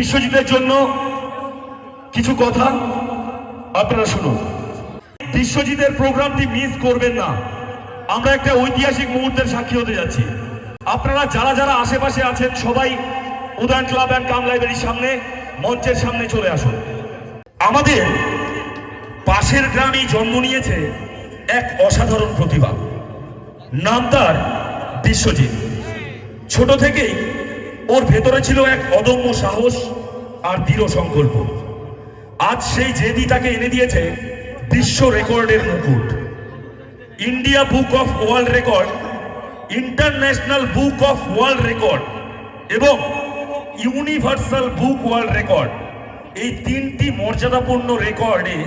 বিশ্বজিতের জন্য কিছু কথা আপনারা শুনুন। বিশ্বজিতের প্রোগ্রামটি মিস করবেন না। আমরা একটা ঐতিহাসিক মুহূর্তের সাক্ষী হতে যাচ্ছি। আপনারা যারা যারা আশেপাশে আছেন সবাই উদয়ন ক্লাব অ্যান্ড কাম লাইব্রেরির সামনে মঞ্চের সামনে চলে আসুন। আমাদের পাশের গ্রামেই জন্ম নিয়েছে এক অসাধারণ প্রতিভা, নাম তার বিশ্বজিৎ। ছোট থেকেই ওর ভেতরে ছিল এক অদম্য সাহস আর দৃঢ় সংকল্প। আজ সেই জেদি তাকে এনে দিয়েছে বিশ্ব রেকর্ডের মুকুট, India book of world record, international book of world record এবং ইউনিভার্সাল বুক ওয়ার্ল্ড রেকর্ড। এই তিনটি মর্যাদাপূর্ণ রেকর্ডে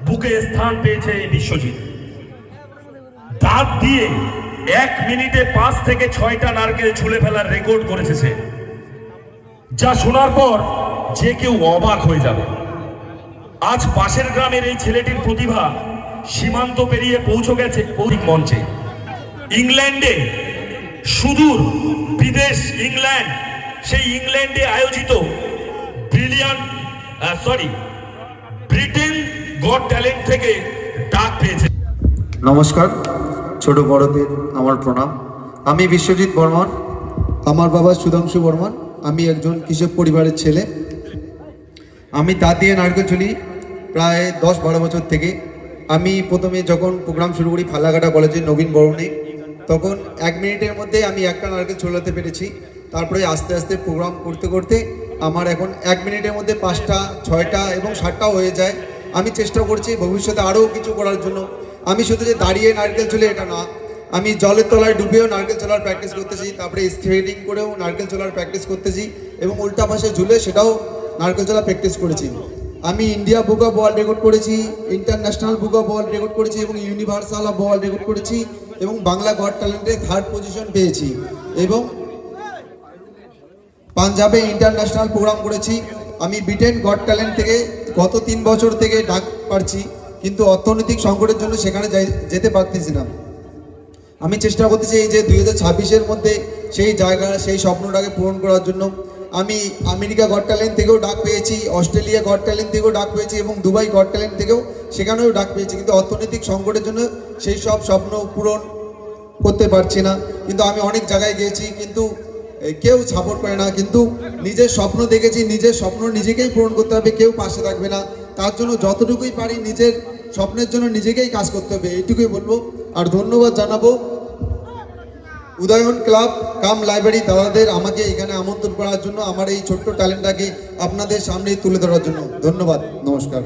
বুকে স্থান পেয়েছে এই বিশ্বজিৎ। দাঁত দিয়ে 1 মিনিটে 5 থেকে 6টা নারকেল ছুলে ফেলার রেকর্ড করেছে সে, যা শোনার পর যে কেউ অবাক হয়ে যাবে। আজ পাশের গ্রামের এই ছেলেটির প্রতিভা সীমান্ত পেরিয়ে পৌঁছে গেছে পৌরিক মঞ্চে। ইংল্যান্ডে, সুদূর বিদেশ ইংল্যান্ড, সেই ইংল্যান্ডে আয়োজিত ব্রিটেন গট ট্যালেন্ট থেকে ডাক পেয়েছে। নমস্কার, ছোট বড়দের আমার প্রণাম। আমি বিশ্বজিৎ বর্মন, আমার বাবা সুধাংশু বর্মন। আমি একজন কৃষক পরিবারের ছেলে। আমি দাঁত দিয়ে নারকেল চুলি প্রায় 10-12 বছর থেকে। আমি প্রথমে যখন প্রোগ্রাম শুরু করি ফালাকাটা কলেজে নবীন বরণে, তখন 1 মিনিটের মধ্যে আমি একটা নারকেল ছোলাতে পেরেছি। তারপরে আস্তে আস্তে প্রোগ্রাম করতে করতে আমার এখন 1 মিনিটের মধ্যে 5টা, 6টা এবং 7টাও হয়ে যায়। আমি চেষ্টা করছি ভবিষ্যতে আরও কিছু করার জন্য। আমি শুধু যে দাঁড়িয়ে নারকেল চুলে এটা না, আমি জলের তলায় ডুবেও নারকেল চলার প্র্যাকটিস করতেছি, তারপরে স্কেটিং করেও নারকেল চলার প্র্যাকটিস করতেছি এবং উল্টা পাশে ঝুলে সেটাও নারকেল চলা প্র্যাকটিস করেছি। আমি India book of world record করেছি, international book of world record করেছি এবং ইউনিভার্সাল অফ ওয়ার্ল্ড রেকর্ড করেছি এবং বাংলা গড ট্যালেন্টে 3rd পজিশন পেয়েছি এবং পাঞ্জাবে ইন্টারন্যাশনাল প্রোগ্রাম করেছি। আমি ব্রিটেন গড ট্যালেন্ট থেকে গত 3 বছর থেকে ডাক পাচ্ছি, কিন্তু অর্থনৈতিক সংকটের জন্য সেখানে যেতে পারতেছি না। আমি চেষ্টা করতেছি এই যে 2026-এর মধ্যে সেই জায়গা, সেই স্বপ্নটাকে পূরণ করার জন্য। আমি আমেরিকা গড ট্যালেন্ট থেকেও ডাক পেয়েছি, অস্ট্রেলিয়া গড ট্যালেন্ট থেকেও ডাক পেয়েছি এবং দুবাই গড ট্যালেন্ট থেকেও সেখানেও ডাক পেয়েছি, কিন্তু অর্থনৈতিক সংকটের জন্য সেই সব স্বপ্ন পূরণ করতে পারছি না। কিন্তু আমি অনেক জায়গায় গিয়েছি, কিন্তু কেউ সাপোর্ট করে না। কিন্তু নিজের স্বপ্ন দেখেছি, নিজের স্বপ্ন নিজেকেই পূরণ করতে হবে, কেউ পাশে থাকবে না। তার জন্য যতটুকুই পারি নিজের স্বপ্নের জন্য নিজেকেই কাজ করতে হবে, এইটুকুই বলবো। আর ধন্যবাদ জানাবো উদয়ন ক্লাব কাম লাইব্রেরি দাদাদের আমাকে এখানে আমন্ত্রণ করার জন্য, আমার এই ছোট্ট ট্যালেন্টটাকে আপনাদের সামনে তুলে ধরার জন্য। ধন্যবাদ, নমস্কার।